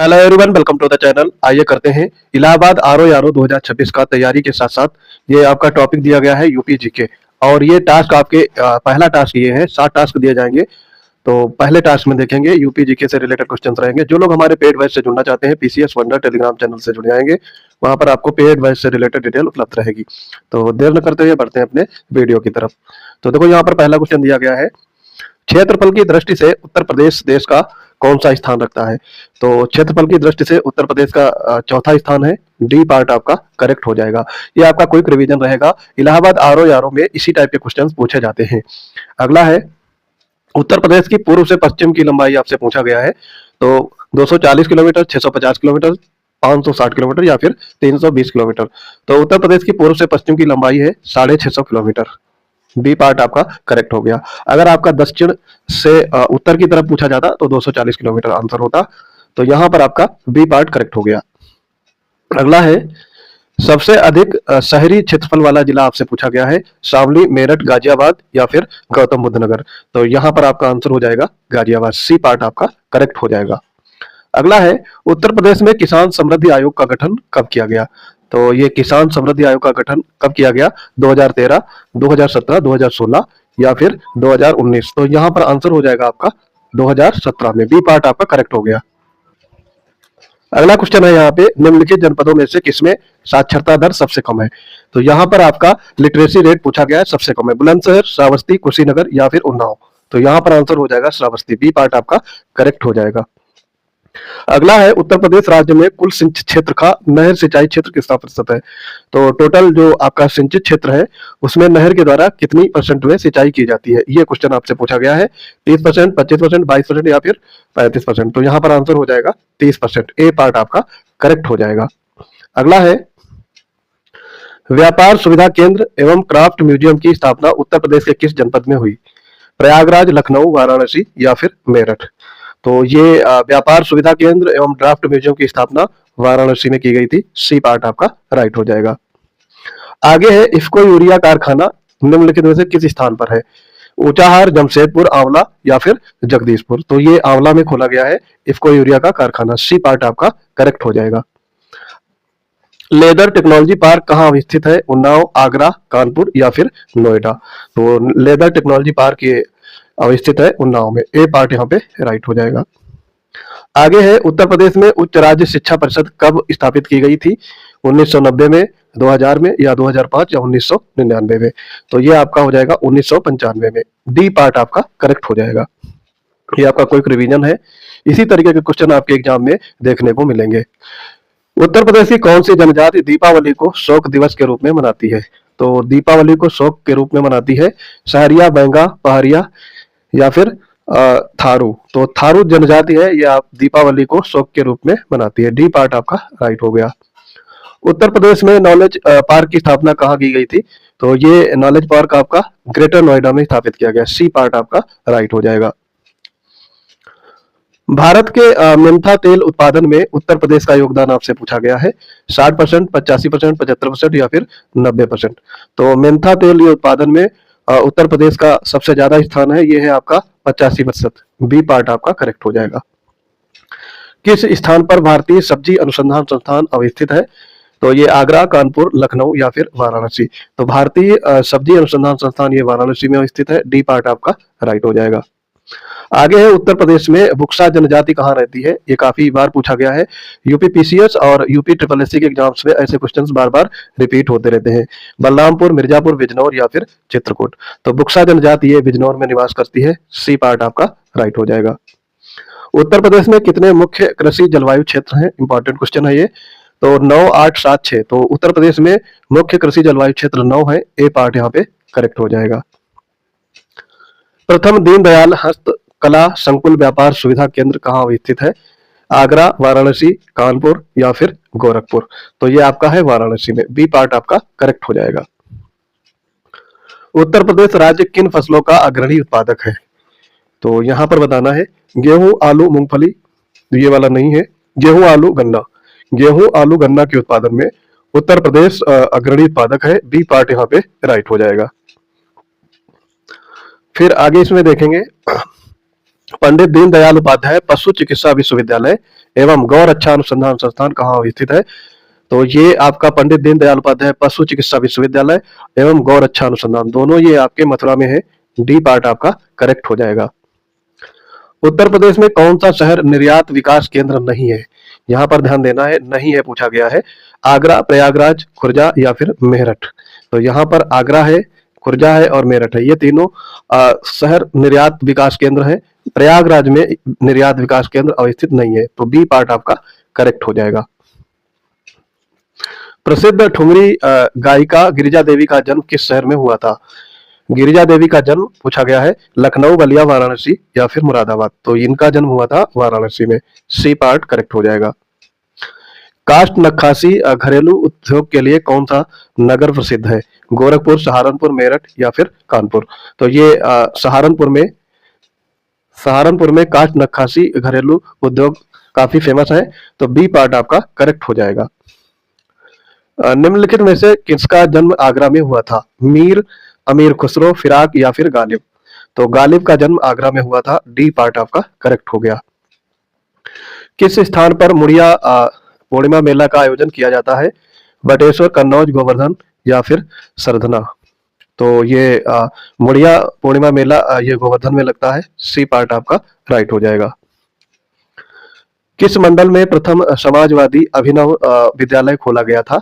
Hello everyone, welcome to the channel. आइए करते हैं इलाहाबाद आरओ यारो 2026 का तैयारी के साथ साथ ये आपका टॉपिक दिया गया है यूपी जीके। और ये टास्क आपके पहला टास्क ये है, 7 टास्क दिए जाएंगे। तो पहले टास्क में देखेंगे यूपी जीके से रिलेटेड क्वेश्चंस रहेंगे। जो लोग हमारे पेड बैच से जुड़ना चाहते हैं, पीसीएस वंडर टेलीग्राम चैनल से जुड़ जाएंगे। वहां पर आपको पेड बैच से रिलेटेड डिटेल उपलब्ध रहेगी। तो देर न करते हुए बढ़ते हैं अपने वीडियो की तरफ। तो देखो, यहाँ पर पहला क्वेश्चन दिया गया है, क्षेत्रफल की दृष्टि से उत्तर प्रदेश देश का कौन सा स्थान रखता है। तो क्षेत्रफल की दृष्टि से उत्तर प्रदेश का चौथा स्थान है। डी पार्ट आपका करेक्ट हो जाएगा। ये आपका क्विक रिवीजन रहेगा। इलाहाबाद आरओ यारो में इसी टाइप के क्वेश्चन पूछे जाते हैं। अगला है, उत्तर प्रदेश की पूर्व से पश्चिम की लंबाई आपसे पूछा गया है। तो 240 किलोमीटर, 650 किलोमीटर, 560 किलोमीटर या फिर 320 किलोमीटर। तो उत्तर प्रदेश की पूर्व से पश्चिम की लंबाई है 650 किलोमीटर। बी पार्ट आपका करेक्ट हो गया। अगर आपका दक्षिण से उत्तर की तरफ पूछा जाता तो 240 किलोमीटर आंसर होता। तो यहां पर आपका बी पार्ट करेक्ट हो गया। अगला है, सबसे अधिक शहरी क्षेत्रफल वाला जिला आपसे पूछा गया है। शामली, मेरठ, गाजियाबाद या फिर गौतम बुद्ध नगर। तो यहां पर आपका आंसर हो जाएगा गाजियाबाद। सी पार्ट आपका करेक्ट हो जाएगा। अगला है, उत्तर प्रदेश में किसान समृद्धि आयोग का गठन कब किया गया। तो ये किसान समृद्धि आयोग का गठन कब किया गया? 2013, 2017, 2016 या फिर 2019। तो यहाँ पर आंसर हो जाएगा आपका 2017 में। बी पार्ट आपका करेक्ट हो गया। अगला क्वेश्चन है यहाँ पे, निम्नलिखित जनपदों में से किसमें साक्षरता दर सबसे कम है। तो यहाँ पर आपका लिटरेसी रेट पूछा गया है, सबसे कम है बुलंदशहर, श्रावस्ती, कुशीनगर या फिर उन्नाव। तो यहाँ पर आंसर हो जाएगा श्रावस्ती। बी पार्ट आपका करेक्ट हो जाएगा। अगला है, उत्तर प्रदेश राज्य में कुल सिंचित क्षेत्र का नहर सिंचाई क्षेत्र कितना प्रतिशत है। तो टोटल जो आपका सिंचित क्षेत्र है उसमें नहर के द्वारा कितनी परसेंट में सिंचाई की जाती है, ये क्वेश्चन आपसे पूछा गया है। 30%, 25%, 22% या फिर 35%। तो यहाँ पर आंसर हो जाएगा 30%। ए पार्ट आपका करेक्ट हो जाएगा। अगला है, व्यापार सुविधा केंद्र एवं क्राफ्ट म्यूजियम की स्थापना उत्तर प्रदेश के किस जनपद में हुई? प्रयागराज, लखनऊ, वाराणसी या फिर मेरठ। तो ये व्यापार सुविधा केंद्र एवं ड्राफ्ट म्यूजियम की स्थापना वाराणसी में की गई थी। सी पार्ट आपका राइट हो जाएगा। आगे है, इफ्को यूरिया कारखाना निम्नलिखित में से किस स्थान पर है? ऊंचाहार, जमशेदपुर, आंवला या फिर जगदीशपुर। तो ये आंवला में खोला गया है इफ्को यूरिया का कारखाना। सी पार्ट आपका करेक्ट हो जाएगा। लेदर टेक्नोलॉजी पार्क कहाँ स्थित है? उन्नाव, आगरा, कानपुर या फिर नोएडा। तो लेदर टेक्नोलॉजी पार्क ये स्थित है उन्नाव में। ए पार्ट यहाँ पे राइट हो जाएगा। आगे है, उत्तर प्रदेश में उच्च राज्य शिक्षा परिषद कब स्थापित की गई थी? 1990 में, 2000 में या 2005 या 1999 में। तो ये आपका हो जाएगा 1995 में। डी पार्ट आपका करेक्ट हो जाएगा। ये आपका क्विक रिवीजन है। इसी तरीके के क्वेश्चन आपके एग्जाम में देखने को मिलेंगे। उत्तर प्रदेश की कौन सी जनजाति दीपावली को शोक दिवस के रूप में मनाती है? तो दीपावली को शोक के रूप में मनाती है सहरिया, बैंगा, पहाड़िया या फिर थारू। तो थारू जनजाति है, ये आप दीपावली को शोक के रूप में मनाती है। डी पार्ट आपका राइट हो गया। उत्तर प्रदेश में नॉलेज पार्क की स्थापना कहाँ की गई थी? तो ये नॉलेज पार्क आपका ग्रेटर नोएडा में स्थापित किया गया। सी पार्ट आपका राइट हो जाएगा। भारत के मेंथा तेल उत्पादन में उत्तर प्रदेश का योगदान आपसे पूछा गया है। 60%, 85%, 75% या फिर 90%। तो मेंथा तेल ये उत्पादन में उत्तर प्रदेश का सबसे ज्यादा स्थान है। ये है आपका 85%। बी पार्ट आपका करेक्ट हो जाएगा। किस स्थान पर भारतीय सब्जी अनुसंधान संस्थान अवस्थित है? तो ये आगरा, कानपुर, लखनऊ या फिर वाराणसी। तो भारतीय सब्जी अनुसंधान संस्थान ये वाराणसी में स्थित है। डी पार्ट आपका राइट हो जाएगा। आगे है, उत्तर प्रदेश में बुक्सा जनजाति कहाँ रहती है? ये काफी बार पूछा गया है। यूपी पीसीएस और यूपी ट्रिपल एससी के एग्जाम्स में ऐसे क्वेश्चंस बार बार रिपीट होते रहते हैं। बलरामपुर, मिर्जापुर, बिजनौर या फिर चित्रकूट। तो बुक्सा जनजाति ये बिजनौर में निवास करती है। सी पार्ट आपका राइट हो जाएगा। उत्तर प्रदेश में कितने मुख्य कृषि जलवायु क्षेत्र हैं? इंपॉर्टेंट क्वेश्चन है ये। तो 9, 8, 7, 6। तो उत्तर प्रदेश में मुख्य कृषि जलवायु क्षेत्र 9 है। ए पार्ट यहाँ पे करेक्ट हो जाएगा। प्रथम दीनदयाल हस्तकला संकुल व्यापार सुविधा केंद्र कहाँ स्थित है? आगरा, वाराणसी, कानपुर या फिर गोरखपुर। तो ये आपका है वाराणसी में। बी पार्ट आपका करेक्ट हो जाएगा। उत्तर प्रदेश राज्य किन फसलों का अग्रणी उत्पादक है? तो यहां पर बताना है, गेहूं, आलू, मूंगफली। ये वाला नहीं है। गेहूं, आलू, गन्ना। गेहूं, आलू, गन्ना के उत्पादन में उत्तर प्रदेश अग्रणी उत्पादक है। बी पार्ट यहाँ पे राइट हो जाएगा। फिर आगे इसमें देखेंगे, पंडित दीनदयाल उपाध्याय पशु चिकित्सा विश्वविद्यालय एवं गौ रक्षा अनुसंधान संस्थान कहाँ स्थित है? तो ये आपका पंडित दीनदयाल उपाध्याय पशु चिकित्सा विश्वविद्यालय एवं गौ रक्षा अनुसंधान, दोनों ये आपके मथुरा में है। डी पार्ट आपका करेक्ट हो जाएगा। उत्तर प्रदेश में कौन सा शहर निर्यात विकास केंद्र नहीं है? यहाँ पर ध्यान देना है, नहीं है पूछा गया है। आगरा, प्रयागराज, खुर्जा या फिर मेरठ। तो यहाँ पर आगरा है, खुर्जा है और मेरठ है, ये तीनों शहर निर्यात विकास केंद्र है। प्रयागराज में निर्यात विकास केंद्र अवस्थित नहीं है, तो बी पार्ट आपका करेक्ट हो जाएगा। प्रसिद्ध ठुमरी गायिका गिरिजा देवी का जन्म किस शहर में हुआ था? गिरिजा देवी का जन्म पूछा गया है लखनऊ, बलिया, वाराणसी या फिर मुरादाबाद। तो इनका जन्म हुआ था वाराणसी में, सी पार्ट करेक्ट हो जाएगा। काष्ठ नक्काशी घरेलू उद्योग के लिए कौन सा नगर प्रसिद्ध है? गोरखपुर, सहारनपुर, मेरठ या फिर कानपुर। तो ये सहारनपुर में काष्ठ नक्काशी घरेलू उद्योग काफी फेमस है, तो बी पार्ट आपका करेक्ट हो जाएगा। निम्नलिखित में से किसका जन्म आगरा में हुआ था? मीर, अमीर खुसरो, फिराक या फिर गालिब। तो गालिब का जन्म आगरा में हुआ था, डी पार्ट आपका करेक्ट हो गया। किस स्थान पर मुड़िया पूर्णिमा मेला का आयोजन किया जाता है? बटेश्वर, कन्नौज, गोवर्धन या फिर सरधना। तो ये मुड़िया पूर्णिमा मेला ये गोवर्धन में लगता है, सी पार्ट आपका राइट हो जाएगा। किस मंडल में प्रथम समाजवादी अभिनव विद्यालय खोला गया था?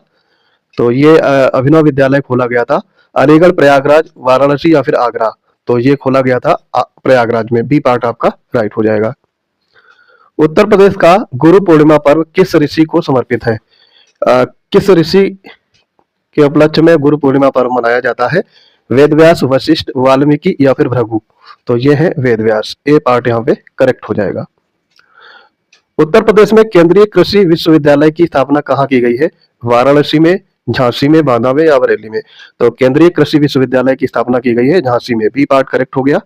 तो ये अभिनव विद्यालय खोला गया था अलीगढ़, प्रयागराज, वाराणसी या फिर आगरा। तो ये खोला गया था प्रयागराज में, बी पार्ट आपका राइट हो जाएगा। उत्तर प्रदेश का गुरु पूर्णिमा पर्व किस ऋषि को समर्पित है? किस ऋषि के उपलक्ष्य में गुरु पूर्णिमा पर्व मनाया जाता है? वेदव्यास, वशिष्ठ, वाल्मीकि या फिर भृगु। तो ये है वेदव्यास, ए पार्ट यहाँ पे करेक्ट हो जाएगा। उत्तर प्रदेश में केंद्रीय कृषि विश्वविद्यालय की स्थापना कहाँ की गई है? वाराणसी में, झांसी में, बांदा में या बरेली में। तो केंद्रीय कृषि विश्वविद्यालय की स्थापना की गई है झांसी में, बी पार्ट करेक्ट हो गया।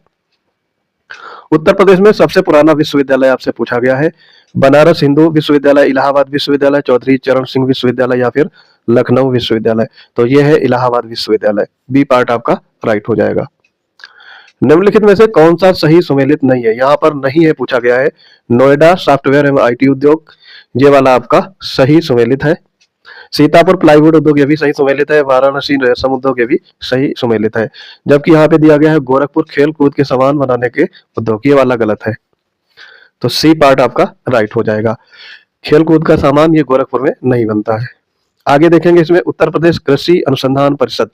उत्तर प्रदेश में सबसे पुराना विश्वविद्यालय आपसे पूछा गया है बनारस हिंदू विश्वविद्यालय, इलाहाबाद विश्वविद्यालय, चौधरी चरण सिंह विश्वविद्यालय या फिर लखनऊ विश्वविद्यालय। तो यह है इलाहाबाद विश्वविद्यालय, बी पार्ट आपका राइट हो जाएगा। निम्नलिखित में से कौन सा सही सुमेलित नहीं है? यहाँ पर नहीं है पूछा गया है। नोएडा सॉफ्टवेयर एवं आईटी उद्योग, ये वाला आपका सही सुमेलित है। सीतापुर प्लाईवुड उद्योग ये भी सही सुमेलित है। वाराणसी रेशम उद्योग ये भी सही सुमेलित है। जबकि यहाँ पे दिया गया है गोरखपुर खेल कूद के सामान बनाने के उद्योग, ये वाला गलत है, तो सी पार्ट आपका राइट हो जाएगा। खेल कूद का सामान ये गोरखपुर में नहीं बनता है। आगे देखेंगे इसमें उत्तर प्रदेश कृषि अनुसंधान परिषद,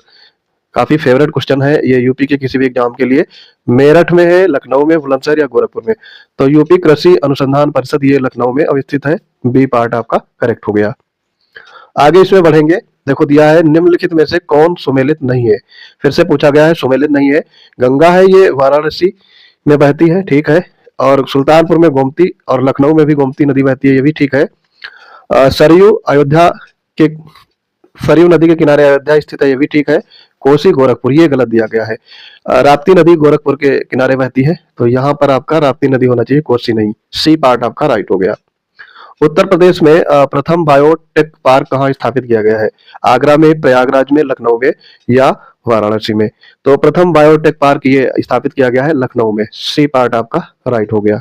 काफी फेवरेट क्वेश्चन है ये यूपी के किसी भी एग्जाम के लिए। मेरठ में है, लखनऊ में, बुलंदशहर या गोरखपुर में। तो यूपी कृषि अनुसंधान परिषद ये लखनऊ में अवस्थित है, बी पार्ट आपका करेक्ट हो गया। आगे इसमें बढ़ेंगे, देखो दिया है निम्नलिखित में से कौन सुमेलित नहीं है। फिर से पूछा गया है, सुमेलित नहीं है। गंगा है, ये वाराणसी में बहती है, ठीक है। और सुल्तानपुर में गोमती और लखनऊ में भी गोमती नदी बहती है, ये भी ठीक है। सरयू अयोध्या के सरयू नदी के किनारे अयोध्या स्थित है, ये भी ठीक है। कोसी गोरखपुर, ये गलत दिया गया है। राप्ती नदी गोरखपुर के किनारे बहती है, तो यहाँ पर आपका राप्ती नदी होना चाहिए, कोसी नहीं। सी पार्ट आपका राइट हो गया। उत्तर प्रदेश में प्रथम बायोटेक पार्क कहाँ स्थापित किया गया है? आगरा में, प्रयागराज में, लखनऊ में या वाराणसी में। तो प्रथम बायोटेक पार्क ये स्थापित किया गया है लखनऊ में, सी पार्ट आपका राइट हो गया।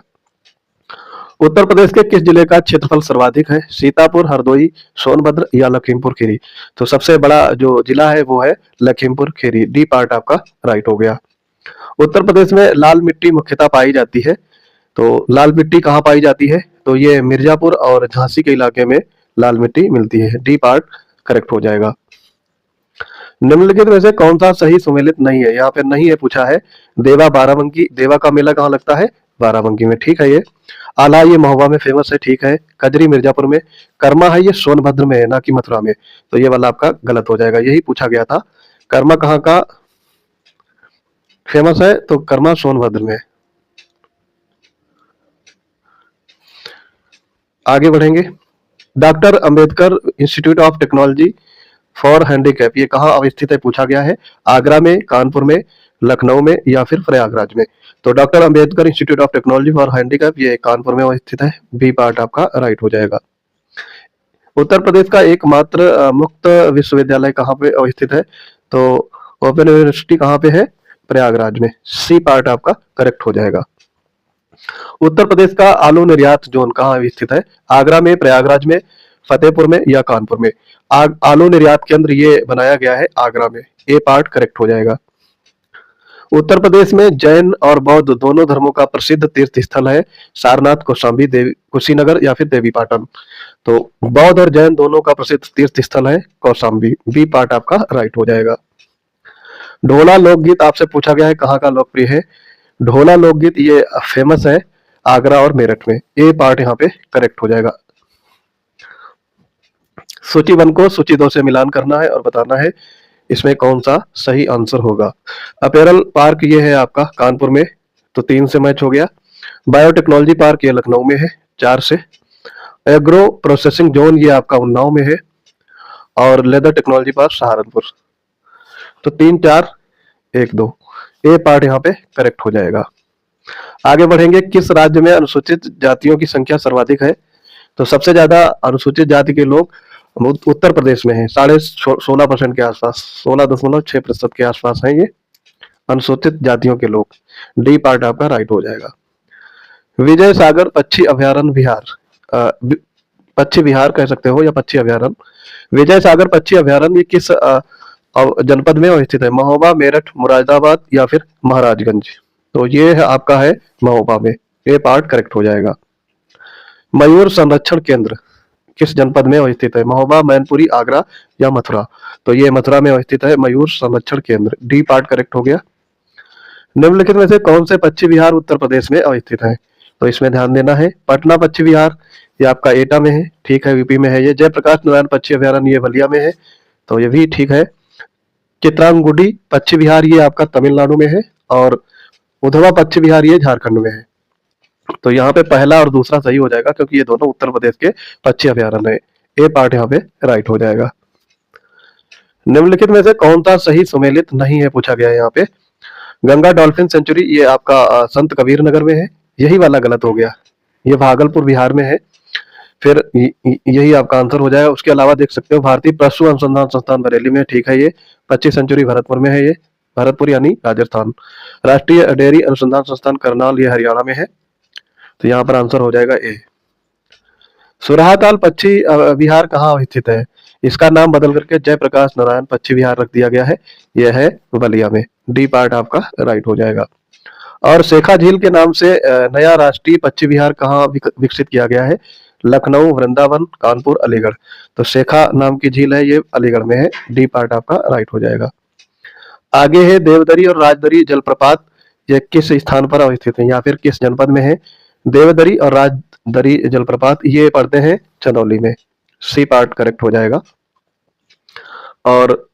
उत्तर प्रदेश के किस जिले का क्षेत्रफल सर्वाधिक है? सीतापुर, हरदोई, सोनभद्र या लखीमपुर खीरी। तो सबसे बड़ा जो जिला है वो है लखीमपुर खीरी, डी पार्ट आपका राइट हो गया। उत्तर प्रदेश में लाल मिट्टी मुख्यतः पाई जाती है, तो लाल मिट्टी कहाँ पाई जाती है? तो ये मिर्जापुर और झांसी के इलाके में लाल मिट्टी मिलती है, डी पार्ट करेक्ट हो जाएगा। निम्नलिखित में से कौन सा सही सुमेलित नहीं है? यहाँ पे नहीं है पूछा है। देवा, बाराबंकी, देवा का मेला कहाँ लगता है? बाराबंकी में, ठीक है। ये आला ये महोबा में फेमस है, ठीक है। कजरी मिर्जापुर में। कर्मा है ये सोनभद्र में है, ना कि मथुरा में। तो ये वाला आपका गलत हो जाएगा, यही पूछा गया था। कर्मा कहाँ का फेमस है? तो कर्मा सोनभद्र में। आगे बढ़ेंगे, doctor Ambedkar institute of technology for handicap ये कहाँ अवस्थित है पूछा गया है? आगरा में, कानपुर में, लखनऊ में या फिर प्रयागराज में। तो doctor Ambedkar institute of technology for handicap ये कानपुर में अवस्थित है, बी पार्ट आपका राइट हो जाएगा। उत्तर प्रदेश का एकमात्र मुक्त विश्वविद्यालय कहाँ पे अवस्थित है? तो ओपन यूनिवर्सिटी कहाँ पे है? प्रयागराज में, सी पार्ट आपका करेक्ट हो जाएगा। उत्तर प्रदेश का आलू निर्यात जोन कहाँ स्थित है? आगरा में, प्रयागराज में, फतेहपुर में या कानपुर में? आलू निर्यात केंद्र ये बनाया गया है आगरा में। ए पार्ट करेक्ट हो जाएगा। उत्तर प्रदेश में जैन और बौद्ध दोनों धर्मों का प्रसिद्ध तीर्थ स्थल है सारनाथ, कौशाम्बी, देवी कुशीनगर या फिर देवीपाटन। तो बौद्ध और जैन दोनों का प्रसिद्ध तीर्थ स्थल है कौशाम्बी। बी पार्ट आपका राइट हो जाएगा। ढोला लोकगीत आपसे पूछा गया है कहाँ का लोकप्रिय है? ढोला लोकगीत ये फेमस है आगरा और मेरठ में। ए पार्ट यहाँ पे करेक्ट हो जाएगा। सूची 1 को सूची 2 से मिलान करना है और बताना है इसमें कौन सा सही आंसर होगा। अपैरल पार्क ये है आपका कानपुर में, तो 3 से मैच हो गया। बायोटेक्नोलॉजी पार्क ये लखनऊ में है, 4 से। एग्रो प्रोसेसिंग जोन ये आपका उन्नाव में है, और लेदर टेक्नोलॉजी पार्क सहारनपुर। तो 3, 4, 1, 2 ए पार्ट यहाँ पे करेक्ट हो जाएगा। आगे बढ़ेंगे, किस राज्य में अनुसूचित जातियों की संख्या सर्वाधिक है? तो सबसे ज्यादा अनुसूचित जाति के लोग उत्तर प्रदेश में है, 16.5% के आसपास, 16.6% के आसपास हैं ये अनुसूचित जातियों के लोग। डी पार्ट आपका राइट हो जाएगा। विजय सागर पक्षी अभयारण्य बिहार, पक्षी विहार कह सकते हो या पक्षी अभयारण्य। विजय सागर पक्षी अभयारण्य ये किस जनपद में स्थित है? महोबा, मेरठ, मुरादाबाद या फिर महाराजगंज? तो ये है आपका है महोबा में। ए पार्ट करेक्ट हो जाएगा। मयूर संरक्षण केंद्र किस जनपद में स्थित है? महोबा, मैनपुरी, आगरा या मथुरा? तो ये मथुरा में स्थित है मयूर संरक्षण केंद्र। डी पार्ट करेक्ट हो गया। निम्नलिखित में से कौन से पक्षी विहार उत्तर प्रदेश में स्थित है? तो इसमें ध्यान देना है, पटना पक्षी विहार ये आपका एटा में है, ठीक है, यूपी में है ये। जयप्रकाश नारायण पक्षी अभयारण्य ये बलिया में है, तो ये भी ठीक है। चित्रांगुडी पक्षी विहार ये आपका तमिलनाडु में है, और उधवा पक्षी विहार ये झारखंड में है। तो यहाँ पे पहला और दूसरा सही हो जाएगा, क्योंकि ये दोनों उत्तर प्रदेश के पक्षी अभयारण्य है। ए पार्ट यहाँ पे राइट हो जाएगा। निम्नलिखित में से कौन सा सही सुमेलित नहीं है पूछा गया है यहाँ पे? गंगा डॉल्फिन सेंचुरी ये आपका संत कबीर नगर में है, यही वाला गलत हो गया, ये भागलपुर बिहार में है। फिर यही आपका आंसर हो जाएगा। उसके अलावा देख सकते हो भारतीय पशु अनुसंधान संस्थान बरेली में, ठीक है, ये 25 सेंचुरी भरतपुर में है, ये भरतपुर यानी राजस्थान। राष्ट्रीय डेयरी अनुसंधान संस्थान करनाल ये हरियाणा में है, तो यहाँ पर आंसर हो जाएगा ए। सुरहाताल पक्षी विहार कहाँ स्थित है? इसका नाम बदल करके जयप्रकाश नारायण पक्षी विहार रख दिया गया है, यह है बलिया में। डी पार्ट आपका राइट हो जाएगा। और शेखा झील के नाम से नया राष्ट्रीय पक्षी विहार कहाँ विकसित किया गया है? लखनऊ, वृंदावन, कानपुर, अलीगढ़। तो शेखा नाम की झील है, ये अलीगढ़ में है। डी पार्ट आपका राइट हो जाएगा। आगे है देवदरी और राजदरी जलप्रपात, ये किस स्थान पर स्थित है या फिर किस जनपद में है? देवदरी और राजदरी जलप्रपात ये पड़ते हैं चंदौली में। सी पार्ट करेक्ट हो जाएगा। और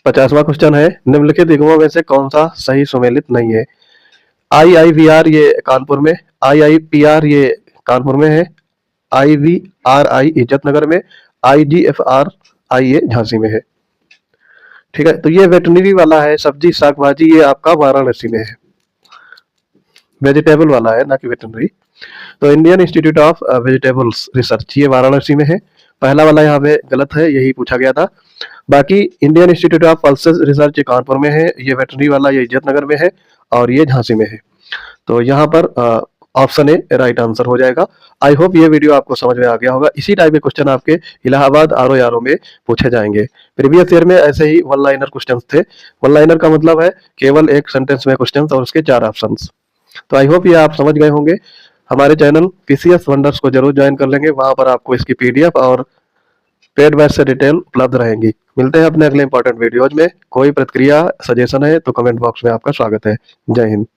50वां क्वेश्चन है, निम्नलिखित निगमों में से कौन सा सही सुमेलित नहीं है? IIVR ये कानपुर में, IIPR ये कानपुर में है, IVRI इज्जतनगर में, IGFRI ये झांसी में है, ठीक है। तो ये वेटरनरी वाला है, सब्जी साग भाजी, ये आपका वाराणसी में है, वेजिटेबल वाला है ना कि वेटरनरी। तो Indian institute of vegetables research ये वाराणसी में है। पहला वाला यहाँ पे गलत है, यही पूछा गया था। बाकी Indian institute of pulses research Kanpur में है, ये वेटरनरी वाला ये इज्जतनगर में है, और ये झांसी में है। तो यहाँ पर ऑप्शन ए राइट आंसर हो जाएगा। आई होप ये वीडियो आपको समझ में आ गया होगा। इसी टाइप के क्वेश्चन आपके इलाहाबाद RO में पूछे जाएंगे। प्रीवियस ईयर में ऐसे ही वन लाइनर क्वेश्चन थे। वन लाइनर का मतलब है केवल एक सेंटेंस में क्वेश्चन और उसके 4 ऑप्शन। तो आई होप ये आप समझ गए होंगे। हमारे चैनल PCS वंडर्स को जरूर ज्वाइन कर लेंगे, वहां पर आपको इसकी PDF और पेड बैच से डिटेल उपलब्ध रहेंगी। मिलते हैं अपने अगले इंपॉर्टेंट वीडियोज में। कोई प्रतिक्रिया सजेशन है तो कमेंट बॉक्स में आपका स्वागत है। जय हिंद।